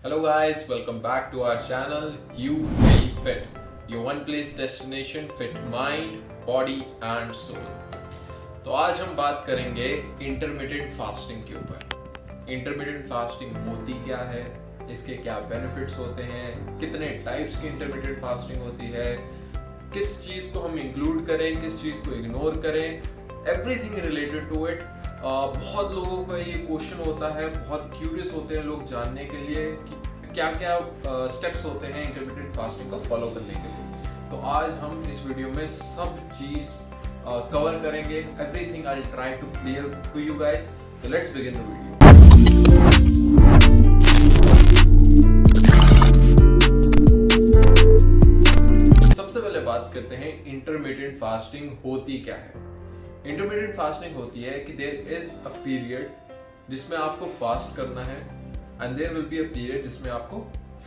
Hello guys, welcome back to our channel You Be Fit, your one place destination fit mind, body and soul। तो आज हम बात करेंगे intermittent fasting के ऊपर। इंटरमिटेंट फास्टिंग होती क्या है, इसके क्या बेनिफिट्स होते हैं, कितने टाइप्स की इंटरमिटेंट फास्टिंग होती है, किस चीज़ को हम इंक्लूड करें, किस चीज़ को इग्नोर करें, एवरीथिंग रिलेटेड टू इट। बहुत लोगों का ये क्वेश्चन होता है, बहुत क्यूरियस होते हैं लोग जानने के लिए कि क्या क्या स्टेप्स होते हैं इंटरमिटेंट फास्टिंग को फॉलो करने के लिए। तो आज हम इस वीडियो में सब चीज़ कवर करेंगे, everything I will try to clear to you guys. तो लेट्स बिगिन द वीडियो। सबसे पहले बात करते हैं इंटरमिटेंट फास्टिंग होती क्या है। इंटरमिटेंट फास्टिंग होती है कि देयर इज अ पीरियड जिसमें आपको फास्ट करना है and there will be a period जिसमें आपको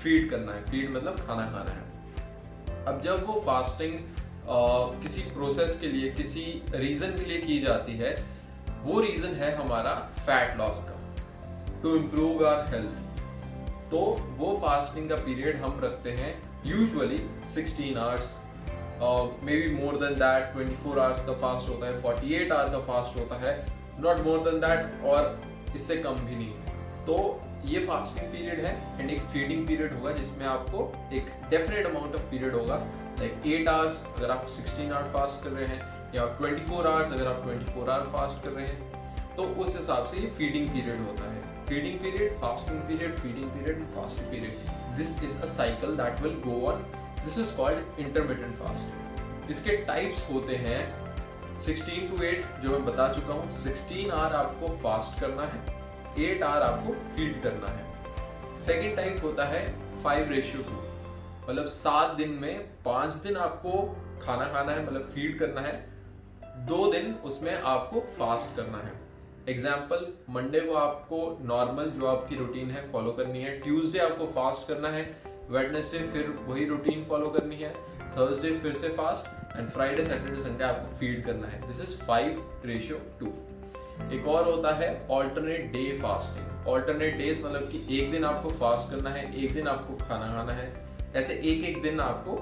फीड करना है। फीड मतलब खाना खाना है। अब जब वो फास्टिंग किसी प्रोसेस के लिए, किसी रीजन के लिए की जाती है, वो रीजन है हमारा फैट लॉस का, टू इम्प्रूव आवर हेल्थ। तो वो फास्टिंग का पीरियड हम रखते हैं usually 16 hours, may be more than that. 24 hours का फास्ट होता है, 48 आवर का फास्ट होता है, नॉट मोर देन दैट, और इससे कम भी नहीं। तो ये फास्टिंग पीरियड है एंड एक फीडिंग पीरियड होगा जिसमें आपको एक डेफिनेट अमाउंट ऑफ पीरियड होगा, लाइक 8 आवर्स अगर आप 16 आवर फास्ट कर रहे हैं, या 24 आवर्स अगर आप 24 आवर फास्ट कर रहे हैं, तो उस हिसाब से ये फीडिंग पीरियड होता है। Feeding period, fasting period, feeding period and fasting period, this is a cycle that will go on. This is called intermittent fasting. इसके टाइप्स होते हैं 16 to 8 जो मैं बता चुका हूँ। 16 आवर आपको फास्ट करना है, 8 आवर आपको फीड करना है। सेकेंड टाइप होता है 5:2, मतलब 7 दिन में 5 दिन आपको खाना खाना है, मतलब फीड करना है, 2 दिन उसमें आपको फास्ट करना है। एग्जाम्पल, मंडे को आपको नॉर्मल जो आपकी रूटीन है फॉलो करनी है, ट्यूसडे आपको फास्ट करना है, वेडनेसडे फिर वही रूटीन फॉलो करनी है, थर्सडे फिर से fast and Friday Saturday Sunday आपको फीड करना है। This is 5:2। एक और होता है alternate day fasting. Alternate days मतलब कि एक दिन आपको फास्ट करना है, एक दिन आपको खाना खाना है, ऐसे एक एक दिन आपको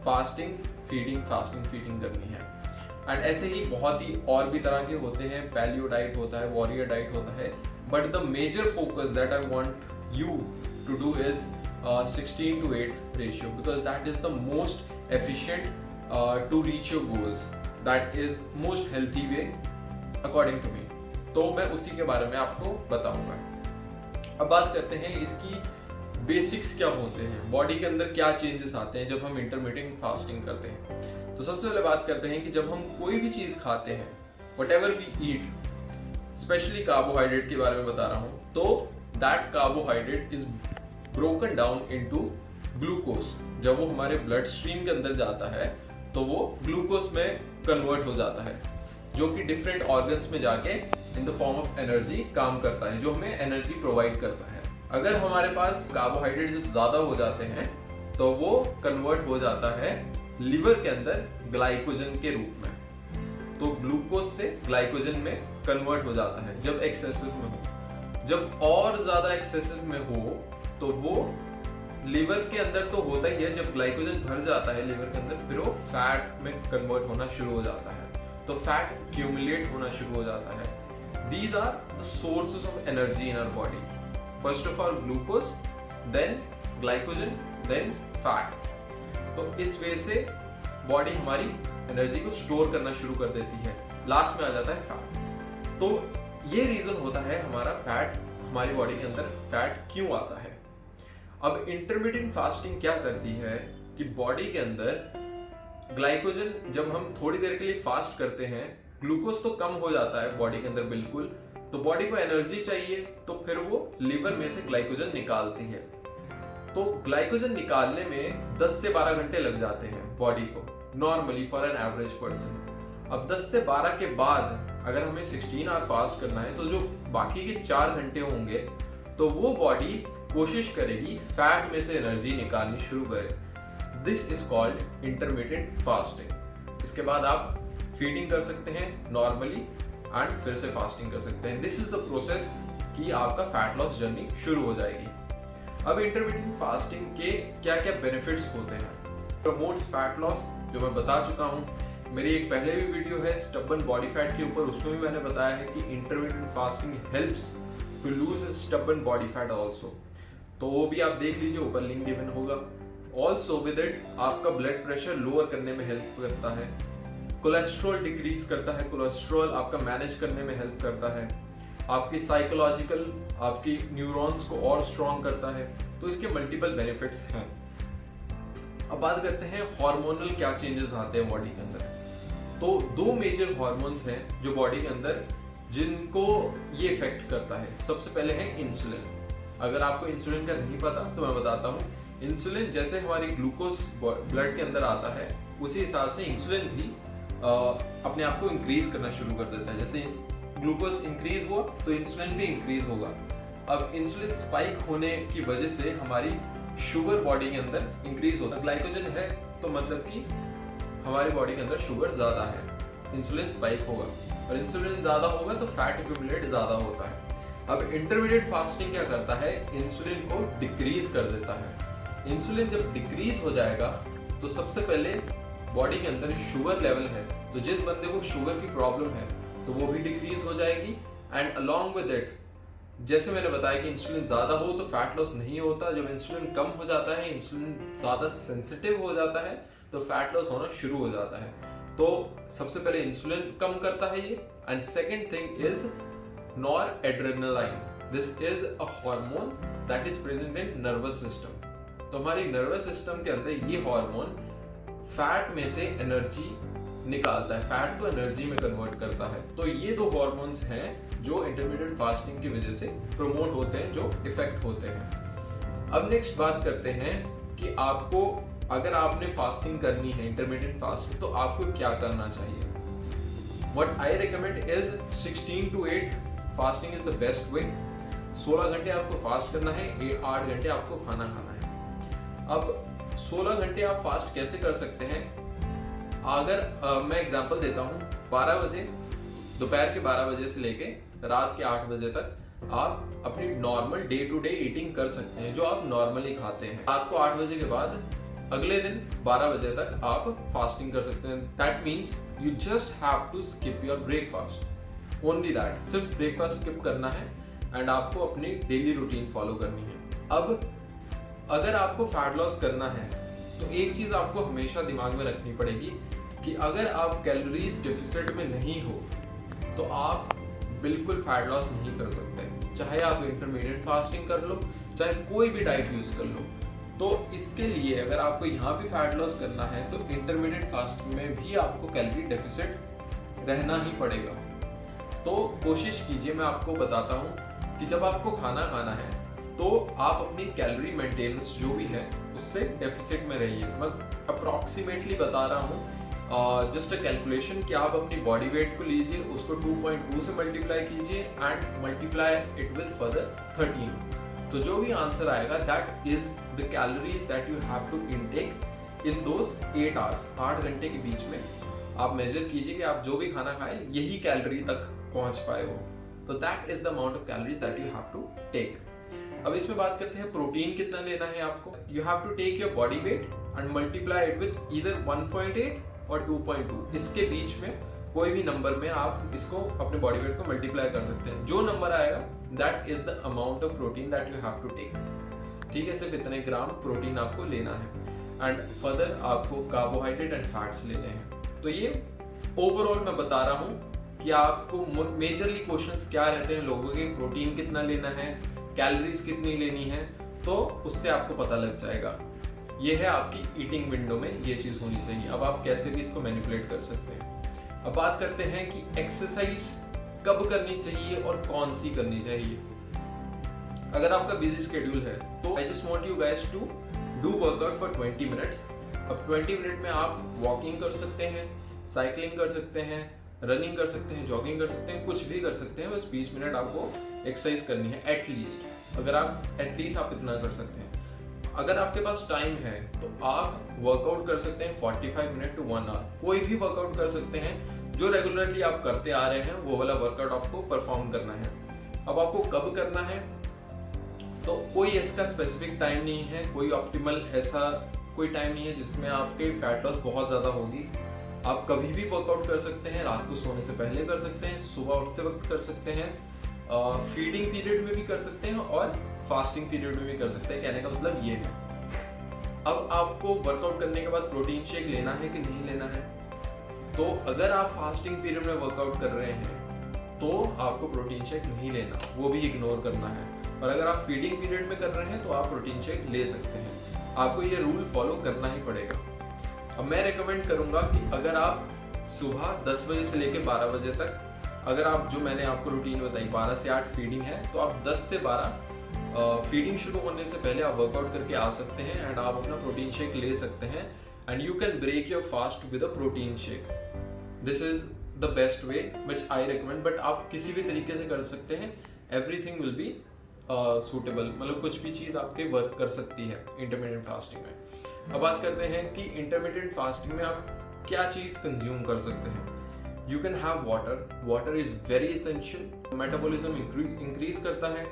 फास्टिंग फीडिंग करनी है। एंड ऐसे ही बहुत ही और भी तरह के होते हैं। पैलियो डाइट होता है, वॉरियर डाइट होता है, but the major focus that I want you to do is 16 to 8 ratio, because that is the most efficient to reach your goals, that is most healthy way according to me। तो मैं उसी के बारे में आपको बताऊंगा। अब बात करते हैं इसकी बेसिक्स क्या होते हैं, बॉडी के अंदर क्या चेंजेस आते हैं जब हम इंटरमिटेंट फास्टिंग करते हैं। तो सबसे पहले बात करते हैं कि जब हम कोई भी चीज खाते हैं, whatever we eat, specially carbohydrate के बारे में बता रहा हूं, तो that carbohydrate is broken down into glucose. जब वो हमारे ब्लड स्ट्रीम के अंदर जाता है तो वो ग्लूकोज में कन्वर्ट हो जाता है, जो कि डिफरेंट ऑर्गन्स में जाके in the form of energy काम करता है, जो हमें एनर्जी प्रोवाइड करता है। अगर हमारे पास कार्बोहाइड्रेट जब ज्यादा हो जाते हैं तो वो कन्वर्ट हो जाता है लिवर के अंदर ग्लाइकोजन के रूप में। तो ग्लूकोज से ग्लाइकोजन में कन्वर्ट हो जाता है जब एक्सेसिव में हो। जब और ज्यादा एक्सेसिव में हो तो वो लिवर के अंदर तो होता ही है, जब ग्लाइकोजन भर जाता है लिवर के अंदर, फिर वो फैट में कन्वर्ट होना शुरू हो जाता है, तो फैट एक्यूमुलेट होना शुरू हो जाता है। These are the sources of energy in our body. First of all glucose, then glycogen, then fat. तो इस वे से बॉडी हमारी एनर्जी को स्टोर करना शुरू कर देती है, लास्ट में आ जाता है फैट। तो ये रीजन होता है हमारा फैट, हमारी बॉडी के अंदर फैट क्यों आता है। अब इंटरमिटेंट फास्टिंग क्या करती है कि बॉडी के अंदर ग्लाइकोजन, जब हम थोड़ी देर के लिए फास्ट करते हैं, ग्लूकोज तो कम हो जाता है बॉडी के अंदर बिल्कुल, तो बॉडी को एनर्जी चाहिए, तो फिर वो लिवर में से ग्लाइकोजन निकालती है। तो ग्लाइकोजन निकालने में 10 से 12 घंटे लग जाते हैं बॉडी को, normally for an average person. अब 10 से 12 के बाद अगर हमें 16 आवर फास्ट करना है, तो जो बाकी के 4 घंटे होंगे, तो वो बॉडी कोशिश करेगी फैट में से एनर्जी निकालनी शुरू करे। This is called intermittent fasting. इसके बाद आप फीडिंग कर सकते हैं नॉर्मली एंड फिर से फास्टिंग कर सकते हैं। दिस इज द प्रोसेस कि आपका फैट लॉस जर्नी शुरू हो जाएगी। अब इंटरमिटेंट फास्टिंग के क्या क्या बेनिफिट्स होते हैं। प्रमोट्स फैट लॉस, जो मैं बता चुका हूँ, मेरी एक पहले भी वीडियो है स्टबर्न बॉडी फैट के ऊपर, उसमें भी मैंने बताया है कि intermittent fasting helps to lose stubborn body fat also, तो वो भी आप देख लीजिए, ऊपर लिंक गिवन होगा। ऑल्सो विद इट आपका ब्लड प्रेशर लोअर करने में हेल्प करता है, कोलेस्ट्रॉल डिक्रीज करता है, कोलेस्ट्रॉल आपका मैनेज करने में हेल्प करता है, आपकी साइकोलॉजिकल, आपकी न्यूरॉन्स को और स्ट्रॉन्ग करता है, तो इसके मल्टीपल बेनिफिट्स हैं। अब बात करते हैं हार्मोनल क्या चेंजेस आते हैं बॉडी के अंदर। तो दो मेजर हार्मोन्स हैं जो बॉडी के अंदर जिनको ये इफेक्ट करता है। सबसे पहले है इंसुलिन। अगर आपको इंसुलिन का नहीं पता तो मैं बताता हूँ। इंसुलिन जैसे हमारी ग्लूकोज ब्लड के अंदर आता है, उसी हिसाब से इंसुलिन भी अपने आप को इंक्रीज करना शुरू कर देता है। जैसे ग्लूकोज इंक्रीज हुआ तो इंसुलिन भी इंक्रीज होगा। अब इंसुलिन स्पाइक होने की वजह से हमारी शुगर बॉडी के अंदर इंक्रीज होता है। ग्लाइकोजन है तो मतलब कि हमारी बॉडी के अंदर शुगर ज्यादा है, इंसुलिन स्पाइक होगा, और इंसुलिन ज्यादा होगा तो फैट एक्यूमुलेट ज्यादा होता है। अब इंटरमीडिएट फास्टिंग क्या करता है, इंसुलिन को डिक्रीज कर देता है। इंसुलिन जब डिक्रीज हो जाएगा तो सबसे पहले बॉडी के अंदर शुगर लेवल है, तो जिस बंदे को शुगर की प्रॉब्लम है तो वो भी डिक्रीज हो जाएगी। एंड अलोंग विद इट, जैसे मैंने बताया कि इंसुलिन ज्यादा हो तो फैट लॉस नहीं होता, जब इंसुलिन कम हो जाता है, इंसुलिन ज्यादा सेंसिटिव हो जाता है, तो फैट लॉस होना शुरू हो जाता है। तो सबसे पहले इंसुलिन कम करता है ये। And second thing is noradrenaline. This is a hormone that is present in nervous system. तो हमारी नर्वस सिस्टम के अंदर ये हार्मोन फैट में से एनर्जी निकालता है, फैट को एनर्जी में कन्वर्ट करता है। तो ये दो हार्मोन्स हैं जो इंटरमीडिएट फास्टिंग की वजह से प्रमोट होते हैं, जो इफेक्ट होते हैं। अब नेक्स्ट बात करते हैं कि आपको अगर आपने फास्टिंग करनी है, इंटरमीडिएट फास्टिंग, तो आपको क्या करना चाहिए। What I recommend is 16 to 8 fasting is the best वे। 16 घंटे आपको फास्ट करना है, 8 घंटे आपको खाना खाना है। अब 16 घंटे आप फास्ट कैसे कर सकते हैं, अगर मैं एग्जांपल देता हूँ, 12 बजे, दोपहर के 12 बजे से लेके रात के 8 बजे तक आप अपनी normal day to day eating कर सकते हैं, जो आप नॉर्मली खाते हैं। रात को 8 बजे के बाद अगले दिन 12 बजे तक आप फास्टिंग कर सकते हैं। That means you just have to skip your breakfast, only that. सिर्फ ब्रेकफास्ट स्किप करना है एंड आपको अपनी डेली रूटीन फॉलो करनी है। अब अगर आपको फैट लॉस करना है तो एक चीज आपको हमेशा दिमाग में रखनी पड़ेगी कि अगर आप कैलोरीज डेफिसिट में नहीं हो तो आप बिल्कुल फैट लॉस नहीं कर सकते। चाहे आप इंटरमीडिएट फास्टिंग कर लो, चाहे कोई भी डाइट यूज कर लो। तो इसके लिए अगर आपको यहाँ भी फैट लॉस करना है तो इंटरमीडिएट फास्टिंग में भी आपको कैलोरी डेफिसिट रहना ही पड़ेगा। तो कोशिश कीजिए, मैं आपको बताता हूँ कि जब आपको खाना खाना है तो आप अपनी कैलोरी मेंटेनेंस जो भी है उससे डेफिसिट में रहिए। मैं अप्रॉक्सीमेटली बता रहा हूँ, जस्ट अ कैलकुलेशन, कि आप अपनी बॉडी वेट को लीजिए, उसको 2.2 से मल्टीप्लाई कीजिए and multiply it with further 13। तो जो भी आंसर आएगा that is the calories that you have to intake in those 8 hours. 8 घंटे के बीच में आप मेजर कीजिए कि आप जो भी खाना खाएं यही कैलोरी तक पहुंच पाए हो। तो that is the amount of calories that you have to take. अब इसमें बात करते हैं प्रोटीन कितना लेना है आपको। You have to take your body weight and multiply it with either 1.8 और 2.2। इसके बीच में कोई भी नंबर में आप इसको अपने बॉडी वेट को मल्टीप्लाई कर सकते हैं। जो नंबर आएगा that is the amount of protein that you have to take. ठीक है, सिर्फ इतने ग्राम प्रोटीन आपको लेना है एंड फर्दर आपको कार्बोहाइड्रेट एंड फैट्स लेने हैं। तो ये ओवरऑल मैं बता रहा हूँ कि आपको मेजरली क्वेश्चंस क्या रहते हैं लोगों के, प्रोटीन कितना लेना है, कैलोरीज कितनी लेनी है, तो उससे आपको पता लग जाएगा। ये है आपकी ईटिंग विंडो में ये चीज होनी चाहिए। अब आप कैसे भी इसको मैनिपुलेट कर सकते हैं। अब बात करते हैं कि एक्सरसाइज कब करनी चाहिए और कौन सी करनी चाहिए। अगर आपका बिजी शेड्यूल है तो I just want you guys to do workout for 20 minutes. अब 20 मिनट में आप वॉकिंग कर सकते हैं, साइकिलिंग कर सकते हैं, रनिंग कर सकते हैं, जॉगिंग कर सकते हैं, कुछ भी कर सकते हैं। बस 20 मिनट आपको एक्सरसाइज करनी है एटलीस्ट। अगर आप एटलीस्ट आप इतना कर सकते हैं। अगर आपके पास टाइम है तो आप वर्कआउट कर सकते हैं 45 मिनट टू 1 आवर। कोई भी वर्कआउट कर सकते हैं जो रेगुलरली आप करते आ रहे हैं, वो वाला वर्कआउट आपको परफॉर्म करना है। अब आपको कब करना है, तो कोई इसका स्पेसिफिक टाइम नहीं है, कोई ऑप्टिमल ऐसा कोई टाइम नहीं है जिसमें आपके फैट लॉस बहुत ज़्यादा होगी। आप कभी भी वर्कआउट कर सकते हैं, रात को सोने से पहले कर सकते हैं, सुबह उठते वक्त कर सकते हैं, फीडिंग पीरियड में भी कर सकते हैं और फास्टिंग पीरियड में भी कर सकते हैं। कहने का मतलब ये है। अब आपको वर्कआउट करने के बाद प्रोटीन शेक लेना है कि नहीं लेना है। तो अगर आप फास्टिंग पीरियड में वर्कआउट कर रहे हैं तो आपको प्रोटीन शेक नहीं लेना, वो भी इग्नोर करना है। और अगर आप फीडिंग पीरियड में कर रहे हैं तो आप प्रोटीन शेक ले सकते हैं। आपको ये रूल फॉलो करना ही पड़ेगा। अब मैं रेकमेंड करूंगा कि अगर आप सुबह 10 बजे से लेकर 12 बजे तक, अगर आप जो मैंने आपको रूटीन बताई 12 से 8 फीडिंग है, तो आप 10 से 12 फीडिंग शुरू होने से पहले आप वर्कआउट करके आ सकते हैं एंड आप अपना प्रोटीन शेक ले सकते हैं and you can break your fast with a protein shake. This is the best way which I recommend, but आप किसी भी तरीके से कर सकते हैं। एवरीथिंग विल बी सूटेबल, मतलब कुछ भी चीज़ आपके वर्क कर सकती है इंटरमीडिएट फास्टिंग में। अब बात करते हैं कि इंटरमीडिएट फास्टिंग में आप क्या चीज़ कंज्यूम कर सकते हैं। You can have water. Water is very essential, metabolism increase करता है।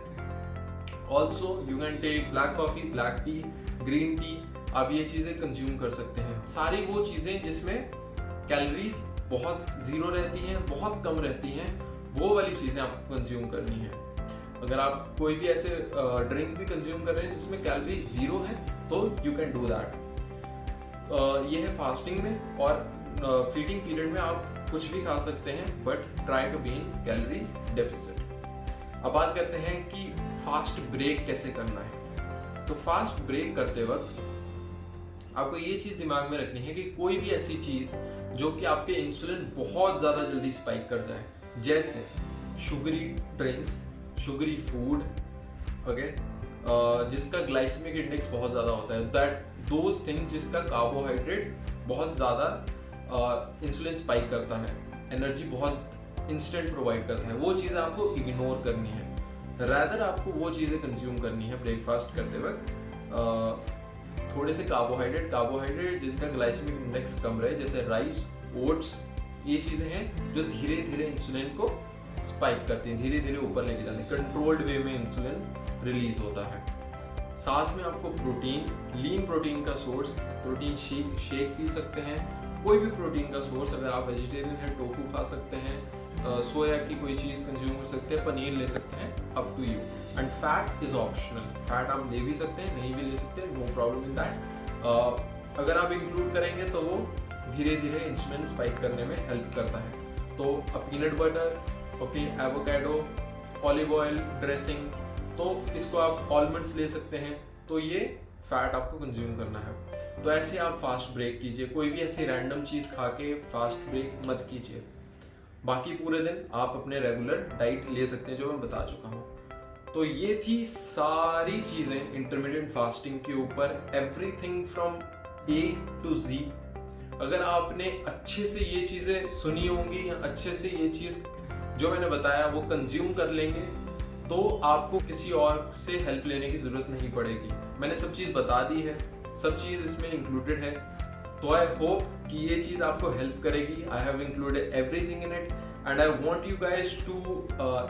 Also you can take black coffee, black tea, green tea. आप ये चीज़ें कंज्यूम कर सकते हैं। सारी वो चीज़ें जिसमें कैलोरीज बहुत जीरो रहती हैं, बहुत कम रहती हैं, वो वाली चीज़ें आपको कंज्यूम करनी है। अगर आप कोई भी ऐसे ड्रिंक भी कंज्यूम कर रहे हैं जिसमें कैलोरी जीरो है तो यू कैन डू दैट। ये है फास्टिंग में। और फीडिंग पीरियड में आप कुछ भी खा सकते हैं, but try to be in calories deficit. अब बात करते हैं कि फास्ट ब्रेक कैसे करना है। तो फास्ट ब्रेक करते वक्त आपको ये चीज़ दिमाग में रखनी है कि कोई भी ऐसी चीज़ जो कि आपके इंसुलिन बहुत ज़्यादा जल्दी स्पाइक कर जाए, जैसे sugary drinks, sugary food, okay, जिसका ग्लाइसेमिक इंडेक्स बहुत ज़्यादा होता है, दैट दोज थिंग्स जिसका कार्बोहाइड्रेट बहुत ज़्यादा इंसुलिन स्पाइक करता है, एनर्जी बहुत इंस्टेंट प्रोवाइड करता है, वो चीज़ें आपको इग्नोर करनी है। रैदर आपको वो चीज़ें कंज्यूम करनी है ब्रेकफास्ट करते वक्त। थोड़े से कार्बोहाइड्रेट जिनका ग्लाइसेमिक इंडेक्स कम रहे, जैसे राइस, ओट्स, ये चीज़ें हैं जो धीरे धीरे इंसुलिन को स्पाइक करती हैं, धीरे धीरे ऊपर लेके जाते हैं। कंट्रोल्ड वे में इंसुलिन रिलीज होता है। साथ में आपको प्रोटीन, लीन प्रोटीन का सोर्स, प्रोटीन शेक पी सकते हैं। कोई भी प्रोटीन का सोर्स, अगर आप वेजिटेरियन हैं टोफू खा सकते हैं, सोया की कोई चीज़ कंज्यूम कर सकते हैं, पनीर ले सकते हैं, up to you. And fat is optional, fat आप ले भी सकते हैं, नहीं भी ले सकते, नो प्रॉब्लम इन दैट। अगर आप इंक्लूड करेंगे तो वो धीरे धीरे इंसुलिन स्पाइक करने में हेल्प करता है। तो peanut butter, okay, avocado, olive oil, dressing, तो इसको आप ऑलमंड्स ले सकते हैं। तो ये फैट आपको कंज्यूम करना है। तो ऐसे आप फास्ट ब्रेक कीजिए, कोई भी ऐसी रैंडम चीज़ खा के फास्ट ब्रेक मत कीजिए। बाकी पूरे दिन आप अपने रेगुलर डाइट ले सकते हैं जो मैं बता चुका हूँ। तो ये थी सारी चीज़ें इंटरमीडिएट फास्टिंग के ऊपर, everything from A to Z। अगर आपने अच्छे से ये चीज़ें सुनी होंगी या अच्छे से ये चीज़ जो मैंने बताया वो कंज्यूम कर लेंगे तो आपको किसी और से हेल्प लेने की ज़रूरत नहीं पड़ेगी। मैंने सब चीज़ बता दी है, सब चीज़ इसमें इंक्लूडेड है। तो आई होप कि ये चीज़ आपको हेल्प करेगी। I have included everything in it and I want you guys to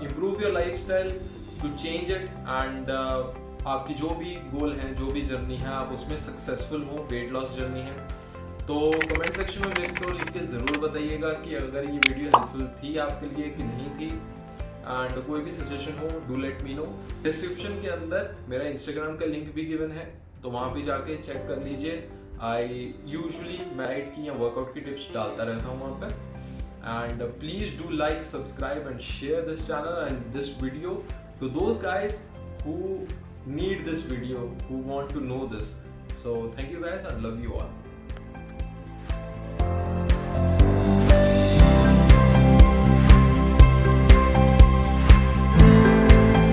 improve your lifestyle, to change it and आपकी जो भी गोल है, जो भी जर्नी है, आप उसमें सक्सेसफुल हो, वेट लॉस जर्नी है। तो कमेंट सेक्शन में मेरे को लिख के ज़रूर बताइएगा कि अगर ये वीडियो हेल्पफुल थी आपके लिए कि नहीं थी, एंड कोई भी सजेशन हो do let me know. Description के अंदर मेरा इंस्टाग्राम का लिंक भी गिवन है, तो वहाँ भी जाके चेक कर लीजिए। आई यूजुअली डाइट की या वर्कआउट की टिप्स डालता रहता हूँ वहाँ पर। And please do like, subscribe and share this channel and this video to those guys who need this video, who want to know this. So thank you guys, I love you all.